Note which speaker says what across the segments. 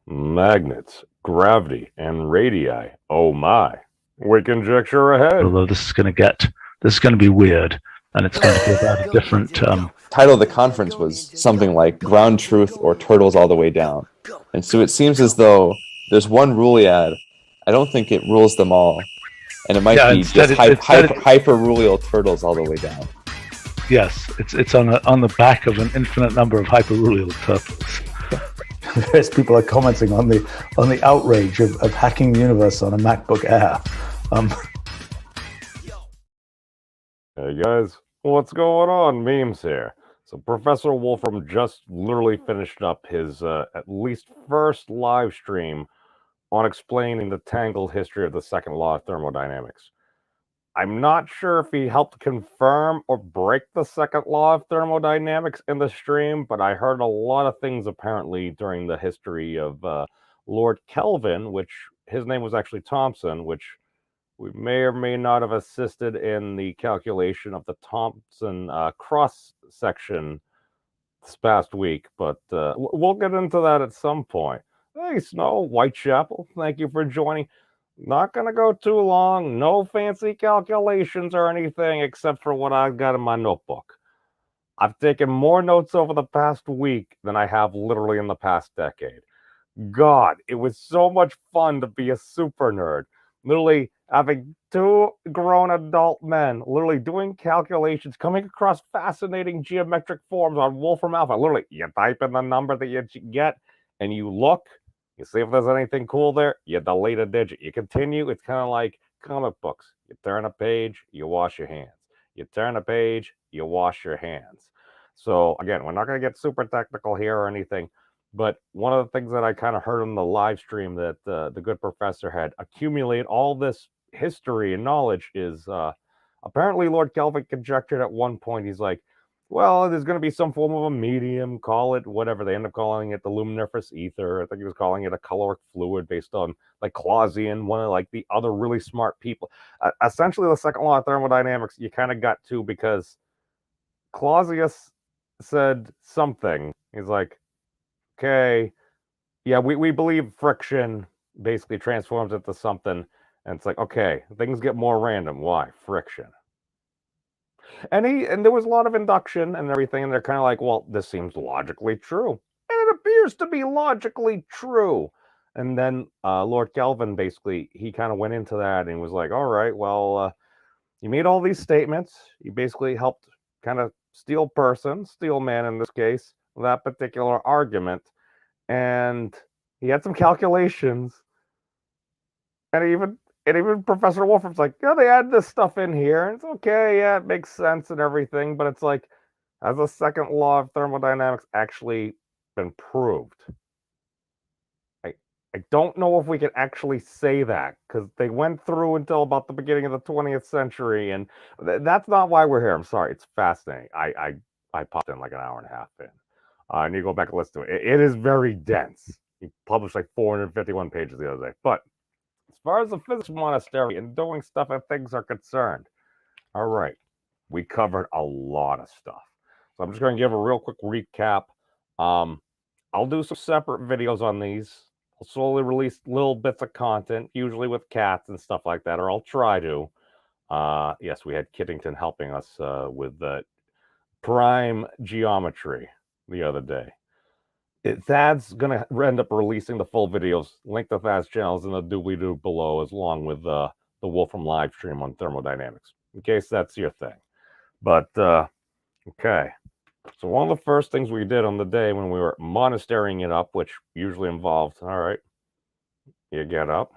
Speaker 1: Magnets, gravity, and radii. Oh my. We conjecture ahead.
Speaker 2: Although this is going to be weird, and it's going to be about a different.
Speaker 3: Title of the conference was something like Ground Truth or Turtles All the Way Down. And so it seems as though there's one ruliad. I don't think it rules them all. And it might be just hyper-rulial turtles all the way down.
Speaker 2: Yes, it's on the back of an infinite number of hyper-rulial turtles.
Speaker 4: Various people are commenting on the outrage of hacking the universe on a MacBook Air.
Speaker 1: Hey guys, what's going on? Memes here. So Professor Wolfram just literally finished up his at least first live stream on explaining the tangled history of the second law of thermodynamics. I'm not sure if he helped confirm or break the second law of thermodynamics in the stream, but I heard a lot of things apparently during the history of Lord Kelvin, which his name was actually Thomson, which we may or may not have assisted in the calculation of the Thomson cross section this past week, but we'll get into that at some point. Hey, Snow, Whitechapel, thank you for joining. Not going to go too long. No fancy calculations or anything except for what I've got in my notebook. I've taken more notes over the past week than I have literally in the past decade. God, it was so much fun to be a super nerd. Literally having two grown adult men literally doing calculations, coming across fascinating geometric forms on Wolfram Alpha. Literally, you type in the number that you get and you look. You see if there's anything cool there, you delete a digit. You continue. It's kind of like comic books. You turn a page, you wash your hands. You turn a page, you wash your hands. So again, we're not going to get super technical here or anything, but one of the things that I kind of heard on the live stream that the good professor had accumulate all this history and knowledge is apparently Lord Kelvin conjectured at one point, he's like, well, there's going to be some form of a medium, call it whatever. They end up calling it the luminiferous ether. I think he was calling it a caloric fluid based on like Clausius, one of like the other really smart people. Essentially, the second law of thermodynamics, you kind of got to because Clausius said something. He's like, okay, yeah, we believe friction basically transforms into something. And it's like, okay, things get more random. Why? Friction. And there was a lot of induction and everything, and they're kind of like, well, this seems logically true. And it appears to be logically true. And then Lord Kelvin basically, he kind of went into that and was like, all right, well, you made all these statements. You basically helped kind of steel man in this case, that particular argument. And he had some calculations. And even Professor Wolfram's like, yeah, they add this stuff in here. And it's okay, yeah, it makes sense and everything. But it's like, has the second law of thermodynamics actually been proved? I don't know if we can actually say that because they went through until about the beginning of the 20th century. And that's not why we're here. I'm sorry. It's fascinating. I popped in like an hour and a half in. And you go back and listen to it. It is very dense. He published like 451 pages the other day. But as far as the physics monastery and doing stuff and things are concerned, all right, we covered a lot of stuff. So I'm just going to give a real quick recap. I'll do some separate videos on these. I'll slowly release little bits of content, usually with cats and stuff like that, or I'll try to. Yes, we had Kiddington helping us with prime geometry the other day. Thad's going to end up releasing the full videos. Link to Thad's channels in the doobly-doo below, as along with the Wolfram live stream on thermodynamics, in case that's your thing. But, okay. So one of the first things we did on the day when we were monasterying it up, which usually involved, all right, you get up,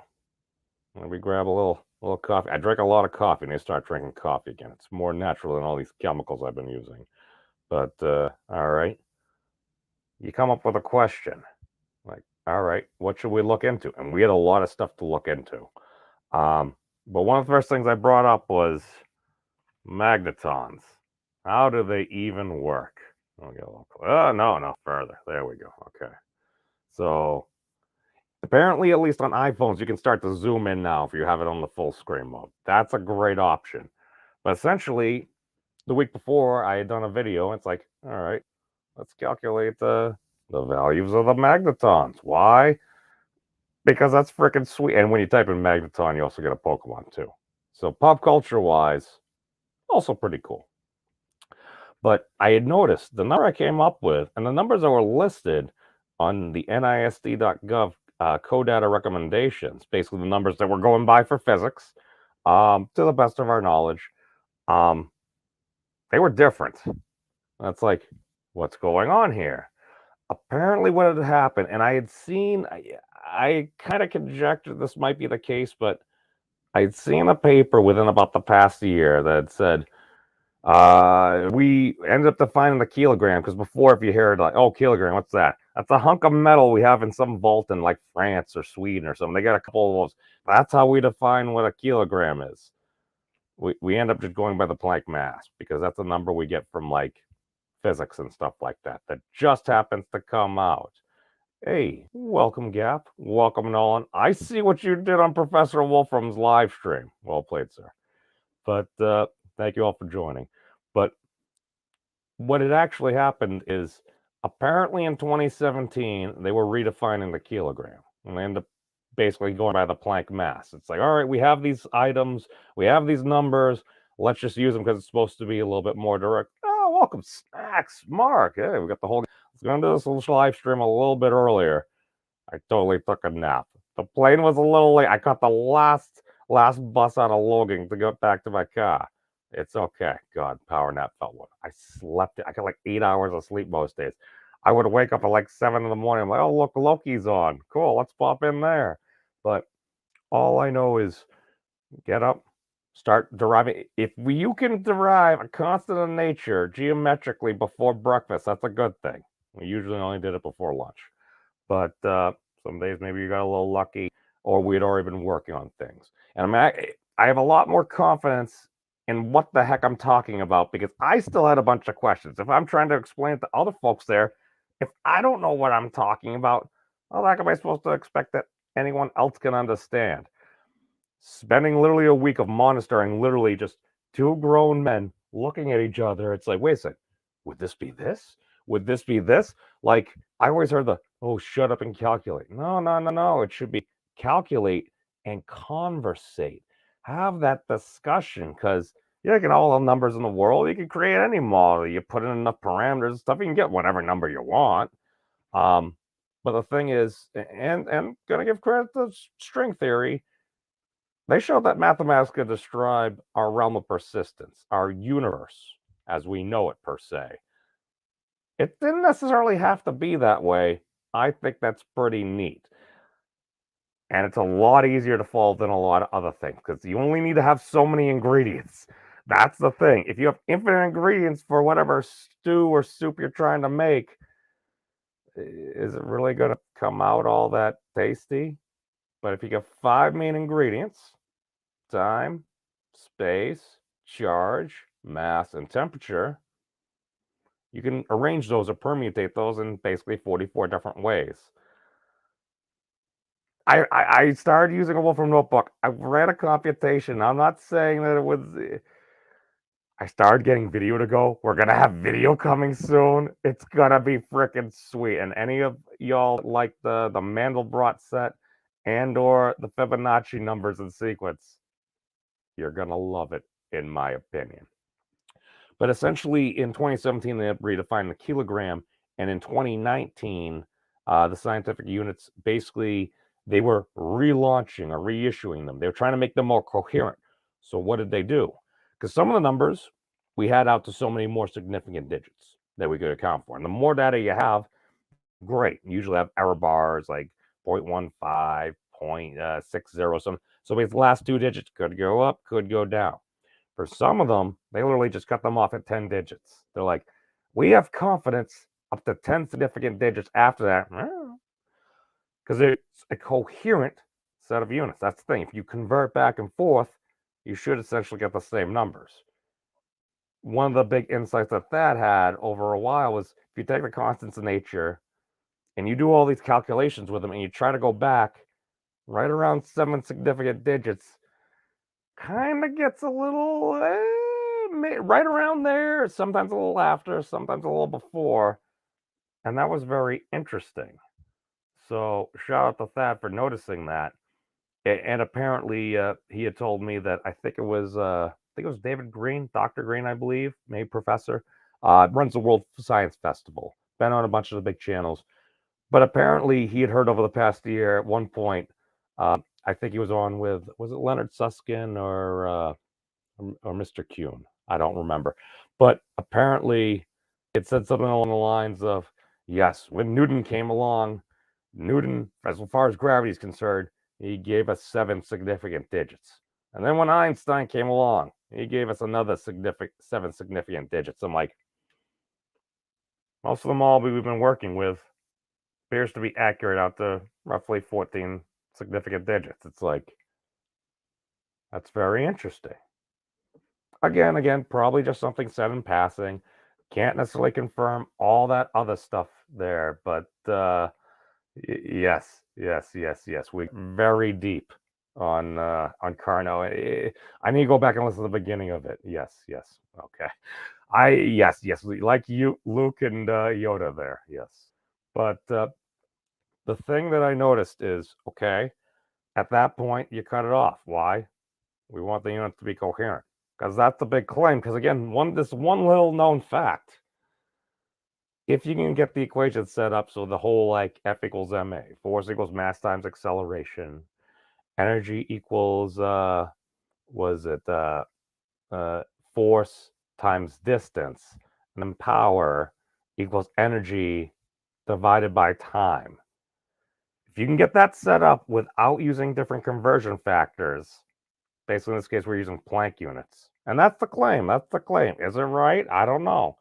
Speaker 1: and we grab a little coffee. I drank a lot of coffee, and I start drinking coffee again. It's more natural than all these chemicals I've been using. But, all right. You come up with a question. Like, all right, what should we look into? And we had a lot of stuff to look into. But one of the first things I brought up was magnetons. How do they even work? I'll get a little no, further. There we go. Okay. So apparently, at least on iPhones, you can start to zoom in now if you have it on the full screen mode. That's a great option. But essentially, the week before, I had done a video. It's like, all right, let's calculate the values of the magnetons. Why? because that's freaking sweet. And when you type in Magneton, you also get a Pokemon too. So pop culture wise, also pretty cool. But I had noticed the number I came up with and the numbers that were listed on the NISD.gov code data recommendations, basically the numbers that we're going by for physics, to the best of our knowledge, they were different. That's like, what's going on here? Apparently, what had happened, and I had seen, I kind of conjectured this might be the case, but I had seen a paper within about the past year that said, we ended up defining the kilogram because before, if you hear it like, oh, kilogram, what's that? That's a hunk of metal we have in some vault in like France or Sweden or something. They got a couple of those. That's how we define what a kilogram is. We end up just going by the Planck mass because that's a number we get from like physics and stuff like that just happens to come out. Hey, welcome, Gap. Welcome, Nolan. I see what you did on Professor Wolfram's live stream. Well played, sir. But thank you all for joining. But what had actually happened is apparently in 2017, they were redefining the kilogram. And they ended up basically going by the Planck mass. It's like, all right, we have these items, we have these numbers. Let's just use them because it's supposed to be a little bit more direct. Oh, welcome, Snacks, Mark. Hey, we got the whole. Let's go into this little live stream a little bit earlier. I totally took a nap. The plane was a little late. I caught the last bus out of Logan to go back to my car. It's okay. God, power nap felt one. I slept. I got like 8 hours of sleep most days. I would wake up at like 7 in the morning. I'm like, oh, look, Loki's on. Cool, let's pop in there. But all I know is get up, start deriving. If you can derive a constant of nature geometrically before breakfast, that's a good thing. We usually only did it before lunch. But some days maybe you got a little lucky or we'd already been working on things. And I have a lot more confidence in what the heck I'm talking about because I still had a bunch of questions. If I'm trying to explain it to other folks there, if I don't know what I'm talking about, how the heck am I supposed to expect that anyone else can understand? Spending literally a week of monasterying, literally just two grown men looking at each other. It's like, wait a second, would this be this? Would this be this? Like, I always heard the, oh, shut up and calculate. No. It should be calculate and conversate. Have that discussion because you can all the numbers in the world. You can create any model. You put in enough parameters and stuff, you can get whatever number you want. But the thing is, and gonna give credit to string theory, they showed that mathematics could describe our realm of persistence, our universe as we know it per se. It didn't necessarily have to be that way. I think that's pretty neat. And it's a lot easier to follow than a lot of other things because you only need to have so many ingredients. That's the thing. If you have infinite ingredients for whatever stew or soup you're trying to make, is it really going to come out all that tasty? But if you get 5 main ingredients, time, space, charge, mass, and temperature, you can arrange those or permutate those in basically 44 different ways. I started using a Wolfram notebook. I ran a computation. I'm not saying that it was. I started getting video to go. We're gonna have video coming soon. It's gonna be freaking sweet. And any of y'all like the Mandelbrot set and or the Fibonacci numbers and sequence, you're gonna love it, in my opinion. But essentially, in 2017, they redefined the kilogram, and in 2019, the scientific units basically they were relaunching or reissuing them. They were trying to make them more coherent. So what did they do? Because some of the numbers we had out to so many more significant digits that we could account for, and the more data you have, great. You usually have error bars like 0.15, 0.60, something. So the last two digits could go up, could go down. For some of them, they literally just cut them off at 10 digits. They're like, we have confidence up to 10 significant digits after that. Because it's a coherent set of units. That's the thing. If you convert back and forth, you should essentially get the same numbers. One of the big insights that had over a while was if you take the constants of nature and you do all these calculations with them and you try to go back right around 7 significant digits, kind of gets a little right around there, sometimes a little after, sometimes a little before. And that was very interesting. So shout out to Thad for noticing that. And apparently, he had told me that I think it was David Green, Dr. Green, I believe, maybe professor, runs the World Science Festival. Been on a bunch of the big channels, but apparently he had heard over the past year at one point. I think he was on with, was it Leonard Susskind or Mr. Kuhn? I don't remember, but apparently it said something along the lines of, yes, when Newton came along, Newton, as far as gravity is concerned, he gave us 7 significant digits. And then when Einstein came along, he gave us another 7 significant digits. I'm like, most of them all we've been working with appears to be accurate out to roughly 14 significant digits. It's like, that's very interesting. Again, probably just something said in passing. Can't necessarily confirm all that other stuff there, but yes. We very deep on Carno. I need to go back and listen to the beginning of it. Yes. Okay. Yes. Like you, Luke and Yoda there. Yes. But the thing that I noticed is, okay, at that point you cut it off. Why? We want the unit to be coherent, because that's the big claim. Because again, this one little known fact. If you can get the equation set up so the whole like F equals ma, force equals mass times acceleration, energy equals force times distance, and then power equals energy divided by time. If you can get that set up without using different conversion factors, basically in this case we're using Planck units, and that's the claim. Is it right? I don't know,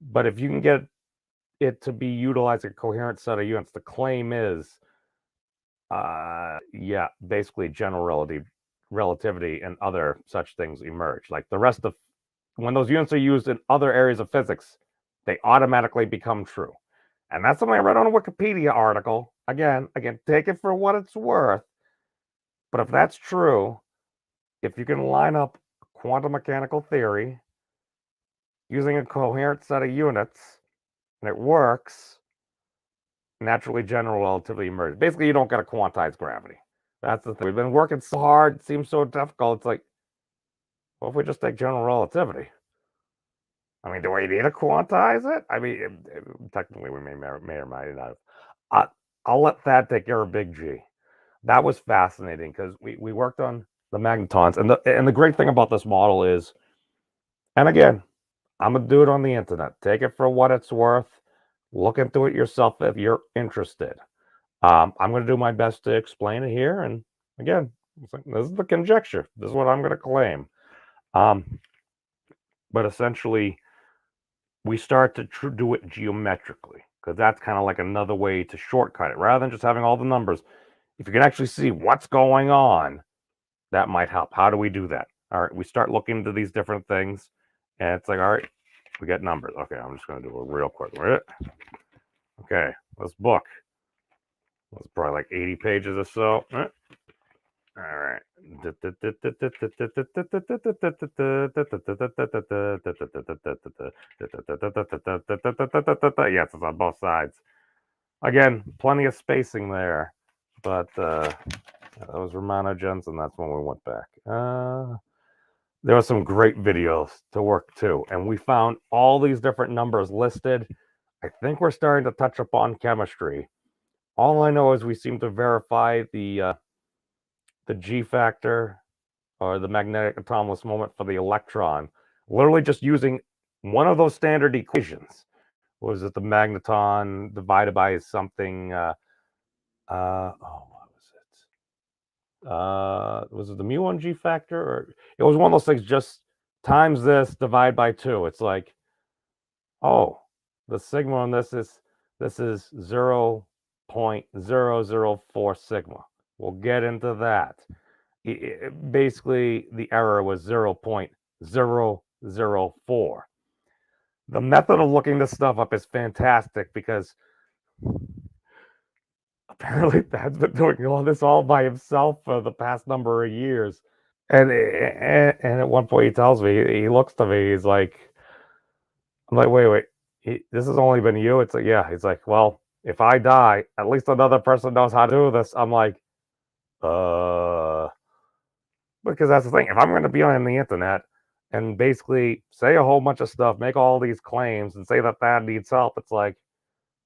Speaker 1: but if you can get it to be utilizing a coherent set of units, the claim is basically general relativity and other such things emerge. Like the rest of, when those units are used in other areas of physics, they automatically become true. And that's something I read on a Wikipedia article. Again, take it for what it's worth. But if that's true, if you can line up quantum mechanical theory using a coherent set of units and it works, naturally general relativity emerges. Basically, you don't get a quantized gravity. That's the thing. We've been working so hard. It seems so difficult. It's like, what if we just take general relativity? I mean, do we need to quantize it? I mean, technically, we may or may not have. I'll let Thad take care of Big G. That was fascinating because we worked on the magnetons. And the great thing about this model is, and again, I'm going to do it on the internet. Take it for what it's worth. Look into it yourself if you're interested. I'm going to do my best to explain it here. And again, this is the conjecture. This is what I'm going to claim. But essentially, we start to do it geometrically, because that's kind of like another way to shortcut it. Rather than just having all the numbers, if you can actually see what's going on, that might help. How do we do that? All right, we start looking into these different things, and it's like, all right, we get numbers. Okay, I'm just going to do it real quick. Okay, this book. It's probably like 80 pages or so. All right. Yes, it's on both sides. Again, plenty of spacing there, but that was Romano Jensen. That's when we went back. There were some great videos to work too, and we found all these different numbers listed. I think we're starting to touch upon chemistry. All I know is we seem to verify the G factor, or the magnetic anomalous moment for the electron, literally just using one of those standard equations. Was it the magneton divided by something? What was it the mu1 G factor? Or it was one of those things, just times this, divide by 2. It's like, oh, the sigma on this is 0.004 sigma. We'll get into that. Basically, the error was 0.004. The method of looking this stuff up is fantastic, because apparently Thad's been doing all this all by himself for the past number of years. And at one point he tells me, he looks to me, he's like, I'm like, wait, this has only been you? It's like, yeah. He's like, well, if I die, at least another person knows how to do this. I'm like, because that's the thing. If I'm going to be on the internet and basically say a whole bunch of stuff, make all these claims, and say that needs help, it's like,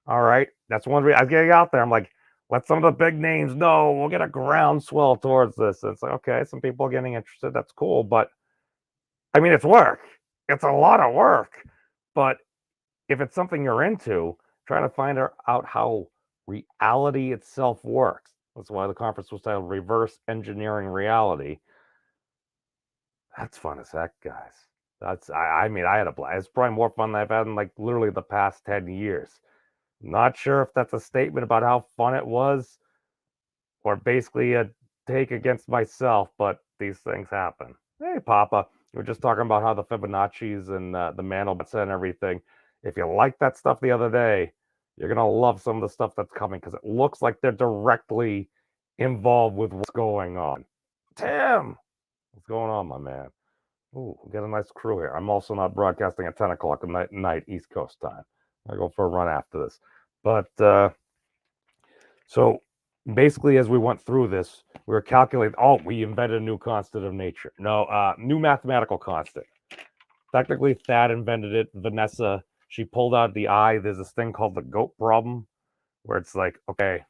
Speaker 1: all right, that's one reason I'm getting out there. I'm like, let some of the big names know. We'll get a groundswell towards this. It's like, okay, some people are getting interested. That's cool, but I mean, it's work. It's a lot of work. But if it's something you're into, trying to find out how reality itself works. That's why the conference was titled Reverse Engineering Reality. That's fun as heck, guys. I mean, I had a blast. It's probably more fun than I've had in like literally the past 10 years. Not sure if that's a statement about how fun it was or basically a take against myself, but these things happen. Hey, Papa, we were just talking about how the Fibonacci's and the Mandelbrot and everything. If you liked that stuff the other day, you're going to love some of the stuff that's coming because it looks like they're directly involved with what's going on. Tim, what's going on, my man? Ooh, we got a nice crew here. I'm also not broadcasting at 10 o'clock at night East Coast time. I go for a run after this. But so basically, as we went through this, we were calculating, we invented a new constant of nature. No, new mathematical constant. Technically, Thad invented it. Vanessa, she pulled out the eye. There's this thing called the goat problem, where it's like, okay,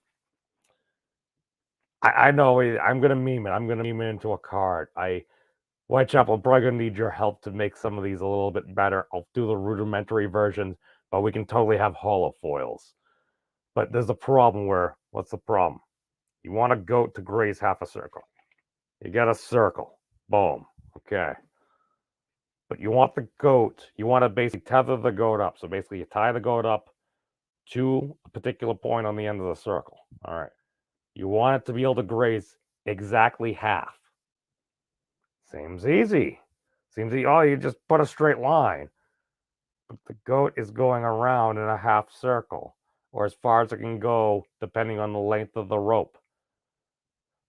Speaker 1: I know I'm going to meme it. I'm going to meme it into a card. Whitechapel, I'm probably going to need your help to make some of these a little bit better. I'll do the rudimentary versions, but we can totally have holofoils. But there's a problem what's the problem? You want a goat to graze half a circle. You get a circle. Boom. Okay. But you want the goat, you want to basically tether the goat up. So basically you tie the goat up to a particular point on the end of the circle. All right. You want it to be able to graze exactly half. Seems easy. You just put a straight line. But the goat is going around in a half circle, or as far as it can go, depending on the length of the rope.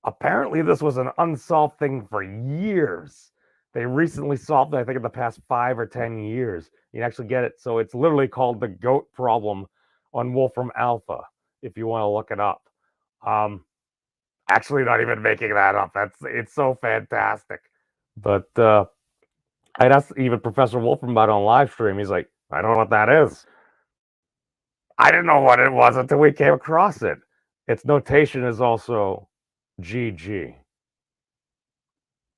Speaker 1: Apparently, this was an unsolved thing for years. They recently solved it, I think, in the past 5 or 10 years. You can actually get it. So it's literally called the goat problem on Wolfram Alpha, if you want to look it up. Actually, not even making that up. It's so fantastic. But I'd asked even Professor Wolfram about it on live stream. He's like, I don't know what that is. I didn't know what it was until we came across it. Its notation is also GG.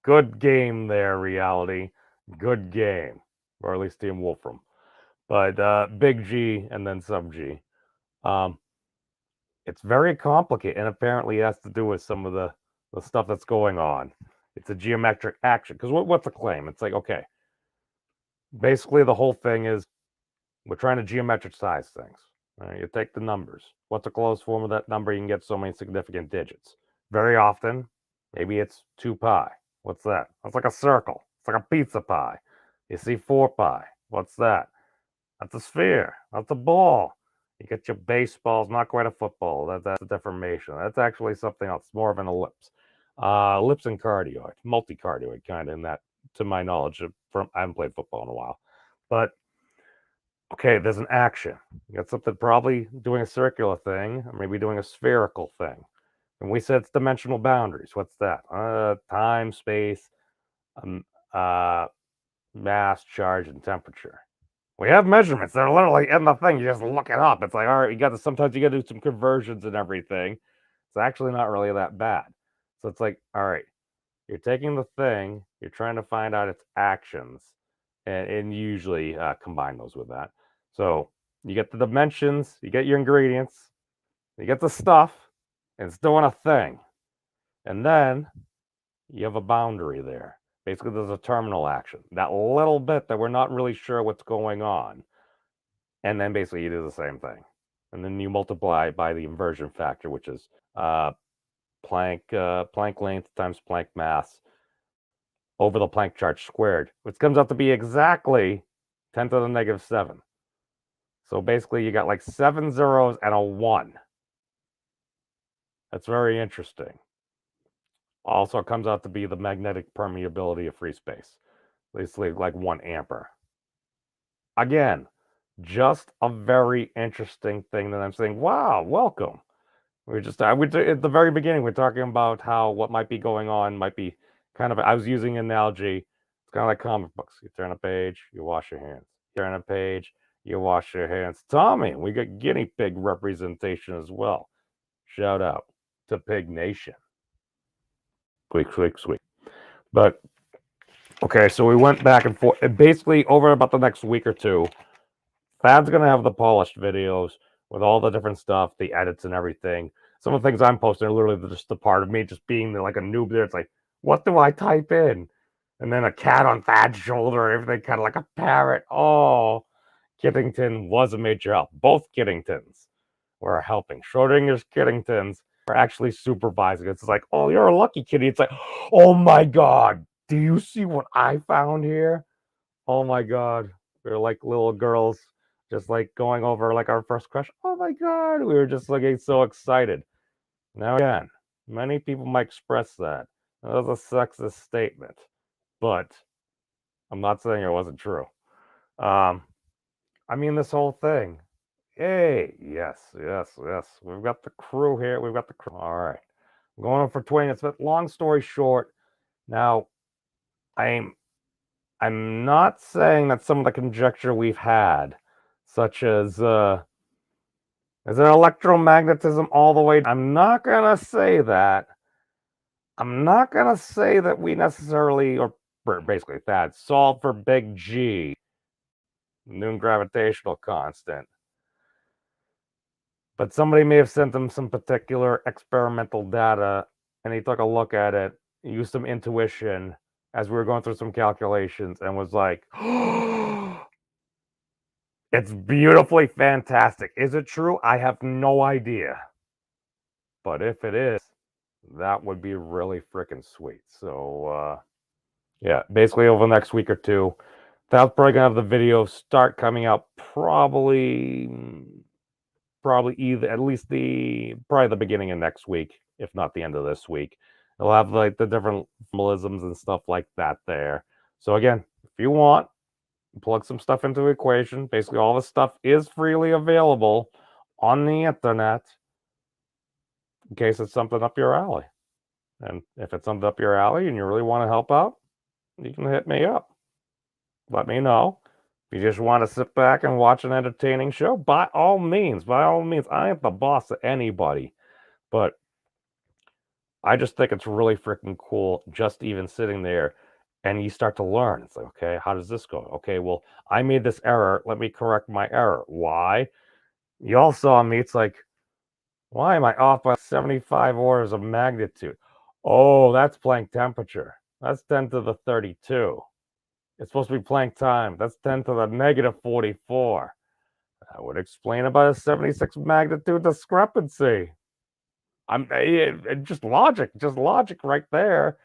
Speaker 1: Good game there, reality. Good game. Or at least Team Wolfram. But big G and then sub G. It's very complicated, and apparently it has to do with some of the stuff that's going on. It's a geometric action. Because what's a claim? It's like, okay, basically the whole thing is we're trying to geometric size things. Right? You take the numbers. What's the closed form of that number? You can get so many significant digits. Very often, maybe it's 2 pi. What's that? That's like a circle. It's like a pizza pie. You see 4 pi. What's that? That's a sphere. That's a ball. You get your baseballs, not quite a football. That's a deformation. That's actually something else, more of an ellipse. Ellipse and cardioid, multi-cardioid kind of in that, to my knowledge. I haven't played football in a while. But, okay, there's an action. You got something probably doing a circular thing, or maybe doing a spherical thing. And we said it's dimensional boundaries. What's that? Time, space, mass, charge, and temperature. We have measurements. They're literally in the thing. You just look it up. It's like, all right, sometimes you got to do some conversions and everything. It's actually not really that bad. So it's like, all right, you're taking the thing, you're trying to find out its actions, and usually combine those with that. So you get the dimensions, you get your ingredients, you get the stuff, and it's doing a thing. And then you have a boundary there. Basically, there's a terminal action. That little bit that we're not really sure what's going on. And then basically you do the same thing. And then you multiply by the inversion factor, which is Planck length times Planck mass over the Planck charge squared, which comes out to be exactly 10 to the negative 7. So basically you got like 7 zeros and a 1. That's very interesting. Also, it comes out to be the magnetic permeability of free space. Basically like 1 ampere. Again, just a very interesting thing that I'm saying, wow, welcome. We at the very beginning, we're talking about how what might be going on might be kind of, I was using an analogy. It's kind of like comic books. You turn a page, you wash your hands. Turn a page, you wash your hands. Tommy, we got guinea pig representation as well. Shout out to Pig Nation. Squeak, squeak, squeak. But, okay, so we went back and forth. Basically, over about the next week or two, Thad's going to have the polished videos with all the different stuff, the edits and everything. Some of the things I'm posting are literally just the part of me just being like a noob there. It's like, what do I type in? And then a cat on Thad's shoulder, everything kind of like a parrot. Oh, Kiddington was a major help. Both Kiddingtons were helping. Schrodinger's Kiddingtons were actually supervising. It's like, oh, you're a lucky kitty. It's like, oh my God, do you see what I found here? Oh my God. We're like little girls, just like going over like our first crush. Oh my God. We were just like so excited. Now, again, many people might express that. That was a sexist statement, but I'm not saying it wasn't true. I mean, this whole thing. Hey, yes. We've got the crew here. We've got the crew. All right. I'm going on for 20 minutes, but long story short, now I'm not saying that some of the conjecture we've had, such as is it electromagnetism all the way? I'm not gonna say that. I'm not gonna say that we necessarily, or basically that, solved for big G, noon gravitational constant. But somebody may have sent him some particular experimental data, and he took a look at it, used some intuition as we were going through some calculations, and was like, it's beautifully fantastic. Is it true? I have no idea. But if it is, that would be really freaking sweet. So, yeah, basically over the next week or two, that's probably going to have the video start coming out probably either at least probably the beginning of next week, if not the end of this week. It'll have like the different formalisms and stuff like that there. So again, if you want, plug some stuff into the equation. Basically, all the stuff is freely available on the internet in case it's something up your alley. And if it's something up your alley and you really want to help out, you can hit me up. Let me know. If you just want to sit back and watch an entertaining show, by all means, I ain't the boss of anybody. But I just think it's really freaking cool just even sitting there and you start to learn. It's like, okay, how does this go? Okay, well, I made this error. Let me correct my error. Why? You all saw me. It's like, why am I off by 75 orders of magnitude? Oh, that's Planck temperature. That's 10 to the 32. It's supposed to be Planck time. That's 10 to the negative 44. That would explain about a 76 magnitude discrepancy. Just logic right there.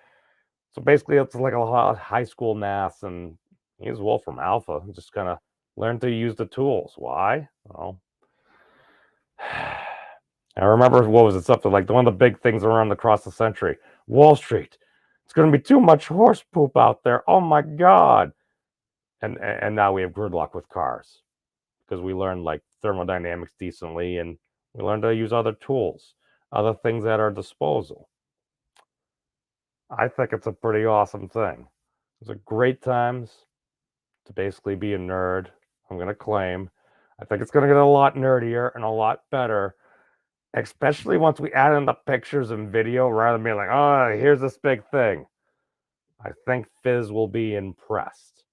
Speaker 1: So basically, it's like a lot of high school math, and he's Wolfram Alpha. Just kind of learn to use the tools. Why? Well, I remember, what was it? Something like one of the big things around across the century, Wall Street. It's going to be too much horse poop out there. Oh my God! And now we have gridlock with cars because we learned like thermodynamics decently, and we learned to use other tools, other things at our disposal. I think it's a pretty awesome thing. It's a great times to basically be a nerd. I'm going to claim. I think it's going to get a lot nerdier and a lot better, especially once we add in the pictures and video rather than being like, oh, here's this big thing. I think Fizz will be impressed.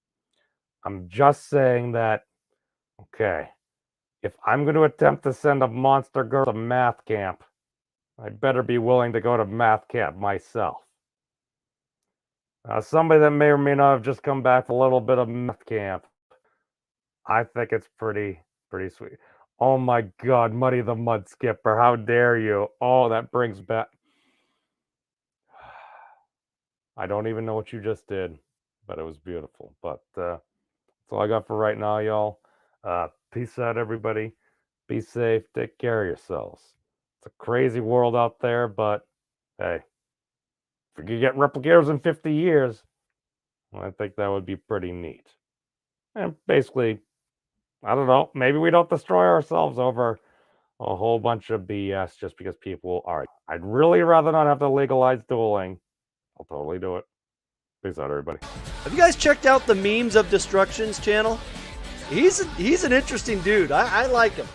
Speaker 1: I'm just saying that, okay, if I'm going to attempt to send a monster girl to math camp, I better be willing to go to math camp myself. Somebody that may or may not have just come back from a little bit of math camp, I think it's pretty sweet. Oh my God, Muddy the Mud Skipper, how dare you? Oh, that brings back. I don't even know what you just did, but it was beautiful. But that's all I got for right now, y'all. Peace out, everybody. Be safe. Take care of yourselves. It's a crazy world out there, but hey, if we could get replicators in 50 years, I think that would be pretty neat. And basically, I don't know. Maybe we don't destroy ourselves over a whole bunch of BS just because people are. I'd really rather not have to legalize dueling. I'll totally do it. Peace out, everybody.
Speaker 5: Have you guys checked out the Memes of Destruction's channel? He's an interesting dude. I like him.